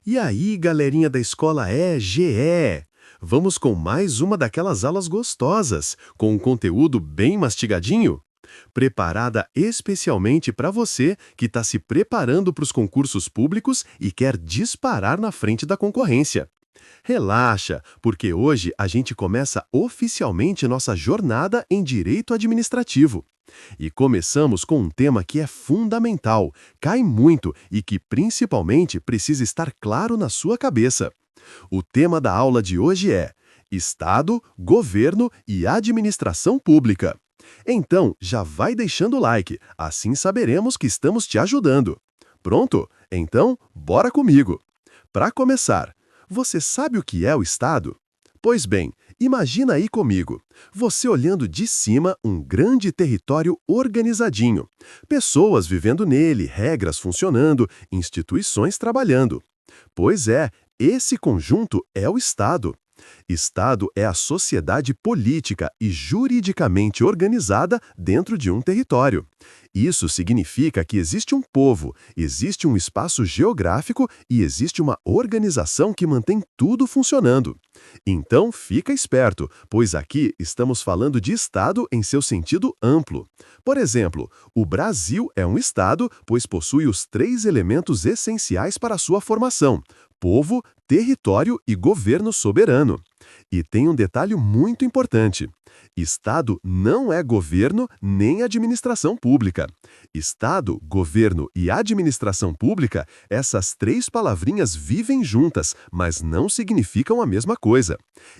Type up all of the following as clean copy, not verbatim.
E aí, galerinha da escola EGE? Vamos com mais uma daquelas aulas gostosas, com um conteúdo bem mastigadinho? Preparada especialmente para você que está se preparando para os concursos públicos e quer disparar na frente da concorrência. Relaxa, porque hoje a gente começa oficialmente nossa jornada em Direito Administrativo. E começamos com um tema que é fundamental, cai muito e que principalmente precisa estar claro na sua cabeça. O tema da aula de hoje é Estado, Governo e Administração Pública. Então, já vai deixando o like, assim saberemos que estamos te ajudando. Pronto? Então, bora comigo! Para começar, você sabe o que é o Estado? Pois bem, imagina aí comigo, você olhando de cima um grande território organizadinho, pessoas vivendo nele, regras funcionando, instituições trabalhando. Pois é, esse conjunto é o Estado. Estado é a sociedade política e juridicamente organizada dentro de um território. Isso significa que existe um povo, existe um espaço geográfico e existe uma organização que mantém tudo funcionando. Então, fica esperto, pois aqui estamos falando de Estado em seu sentido amplo. Por exemplo, o Brasil é um Estado, pois possui os três elementos essenciais para a sua formação: povo, território e governo soberano. E tem um detalhe muito importante: Estado não é governo nem administração pública. Estado, governo e administração pública, essas três palavrinhas vivem juntas, mas não significam a mesma coisa.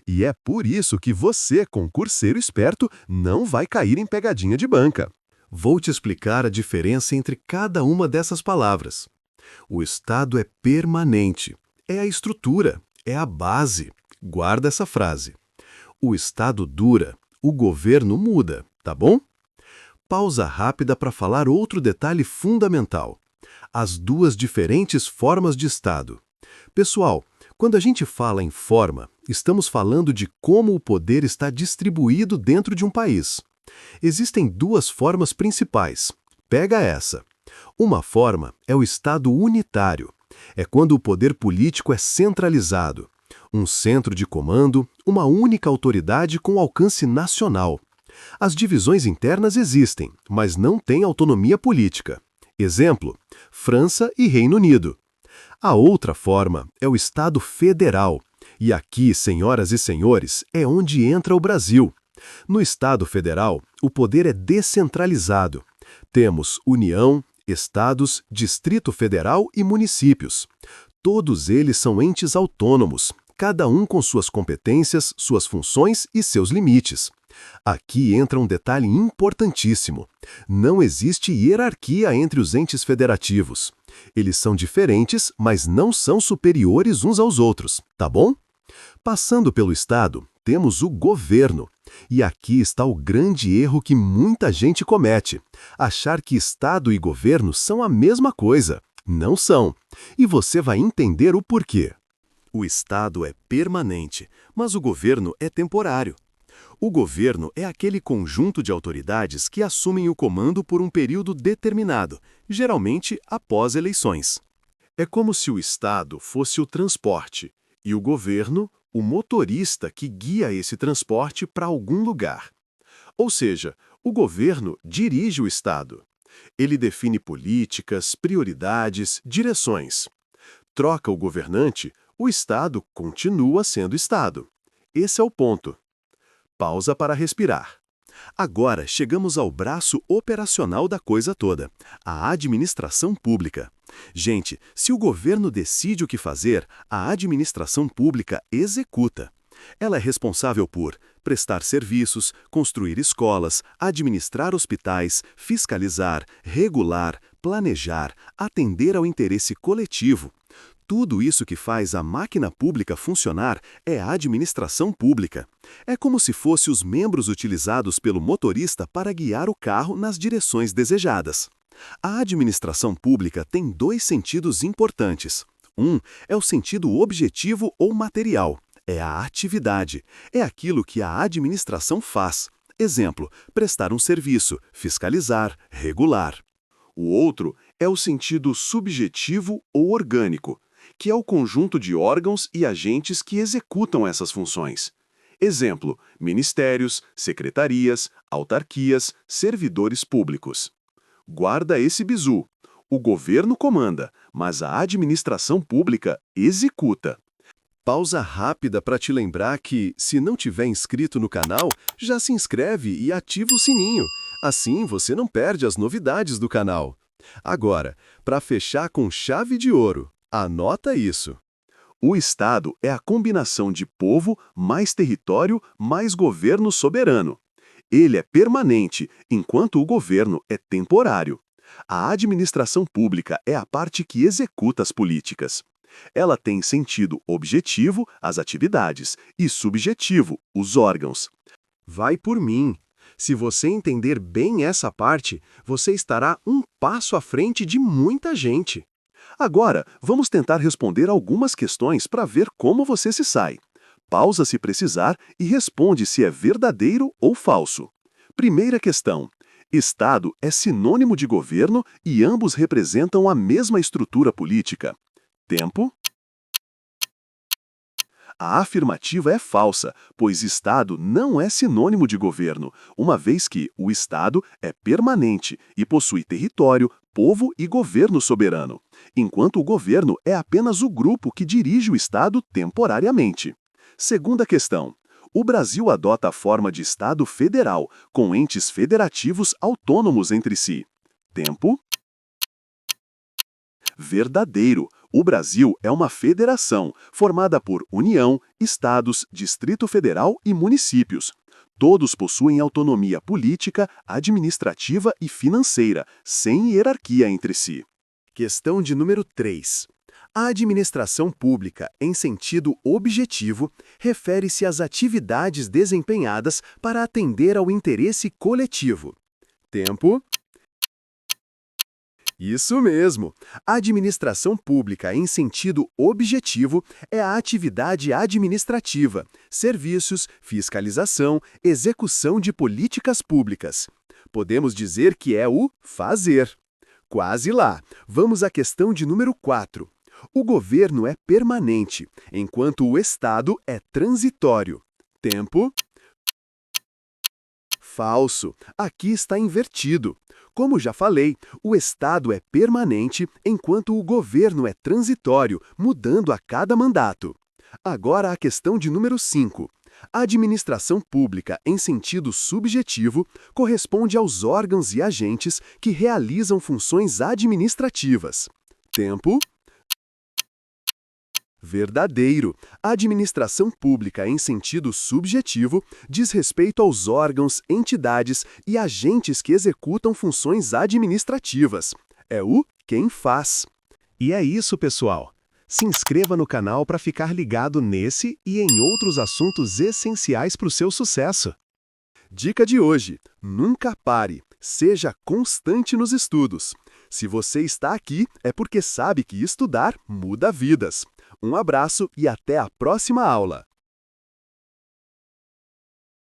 E é por isso que você, concurseiro esperto, não vai cair em pegadinha de banca. Vou te explicar a diferença entre cada uma dessas palavras. O Estado é permanente, é a estrutura, é a base. Guarda essa frase. O Estado dura, o governo muda, tá bom? Pausa rápida para falar outro detalhe fundamental: as duas diferentes formas de Estado. Pessoal, quando a gente fala em forma, estamos falando de como o poder está distribuído dentro de um país. Existem duas formas principais. Pega essa. Uma forma é o Estado unitário. É quando o poder político é centralizado. Um centro de comando, uma única autoridade com alcance nacional. As divisões internas existem, mas não têm autonomia política. Exemplo: França e Reino Unido. A outra forma é o Estado federal. E aqui, senhoras e senhores, é onde entra o Brasil. No Estado federal, o poder é descentralizado. Temos União, Estados, Distrito Federal e municípios. Todos eles são entes autônomos, cada um com suas competências, suas funções e seus limites. Aqui entra um detalhe importantíssimo: não existe hierarquia entre os entes federativos. Eles são diferentes, mas não são superiores uns aos outros, tá bom? Passando pelo Estado, temos o governo. E aqui está o grande erro que muita gente comete: achar que Estado e governo são a mesma coisa. Não são. E você vai entender o porquê. O Estado é permanente, mas o governo é temporário. O governo é aquele conjunto de autoridades que assumem o comando por um período determinado, geralmente após eleições. É como se o Estado fosse o transporte e o governo, o motorista que guia esse transporte para algum lugar. Ou seja, o governo dirige o Estado. Ele define políticas, prioridades, direções. Troca o governante, o Estado continua sendo Estado. Esse é o ponto. Pausa para respirar. Agora chegamos ao braço operacional da coisa toda: a administração pública. Gente, se o governo decide o que fazer, a administração pública executa. Ela é responsável por prestar serviços, construir escolas, administrar hospitais, fiscalizar, regular, planejar, atender ao interesse coletivo. Tudo isso que faz a máquina pública funcionar é a administração pública. É como se fosse os membros utilizados pelo motorista para guiar o carro nas direções desejadas. A administração pública tem dois sentidos importantes. Um é o sentido objetivo ou material. É a atividade. É aquilo que a administração faz. Exemplo: prestar um serviço, fiscalizar, regular. O outro é o sentido subjetivo ou orgânico, que é o conjunto de órgãos e agentes que executam essas funções. Exemplo: ministérios, secretarias, autarquias, servidores públicos. Guarda esse bizu. O governo comanda, mas a administração pública executa. Pausa rápida para te lembrar que, se não tiver inscrito no canal, já se inscreve e ativa o sininho. Assim você não perde as novidades do canal. Agora, para fechar com chave de ouro, anota isso. O Estado é a combinação de povo mais território mais governo soberano. Ele é permanente, enquanto o governo é temporário. A administração pública é a parte que executa as políticas. Ela tem sentido objetivo, as atividades, e subjetivo, os órgãos. Vai por mim. Se você entender bem essa parte, você estará um passo à frente de muita gente. Agora, vamos tentar responder algumas questões para ver como você se sai. Pausa se precisar e responde se é verdadeiro ou falso. Primeira questão. Estado é sinônimo de governo e ambos representam a mesma estrutura política. Tempo. A afirmativa é falsa, pois Estado não é sinônimo de governo, uma vez que o Estado é permanente e possui território, povo e governo soberano, enquanto o governo é apenas o grupo que dirige o Estado temporariamente. Segunda questão. O Brasil adota a forma de Estado federal, com entes federativos autônomos entre si. Tempo. Verdadeiro. O Brasil é uma federação, formada por União, Estados, Distrito Federal e municípios. Todos possuem autonomia política, administrativa e financeira, sem hierarquia entre si. Questão de número 3. A administração pública, em sentido objetivo, refere-se às atividades desempenhadas para atender ao interesse coletivo. Tempo. Isso mesmo! A administração pública em sentido objetivo é a atividade administrativa, serviços, fiscalização, execução de políticas públicas. Podemos dizer que é o fazer. Quase lá! Vamos à questão de número 4. O governo é permanente, enquanto o Estado é transitório. Tempo. Falso. Aqui está invertido. Como já falei, o Estado é permanente, enquanto o governo é transitório, mudando a cada mandato. Agora a questão de número 5. A administração pública, em sentido subjetivo, corresponde aos órgãos e agentes que realizam funções administrativas. Tempo. Verdadeiro. A administração pública em sentido subjetivo diz respeito aos órgãos, entidades e agentes que executam funções administrativas. É o quem faz. E é isso, pessoal. Se inscreva no canal para ficar ligado nesse e em outros assuntos essenciais para o seu sucesso. Dica de hoje: nunca pare, seja constante nos estudos. Se você está aqui, é porque sabe que estudar muda vidas. Um abraço e até a próxima aula!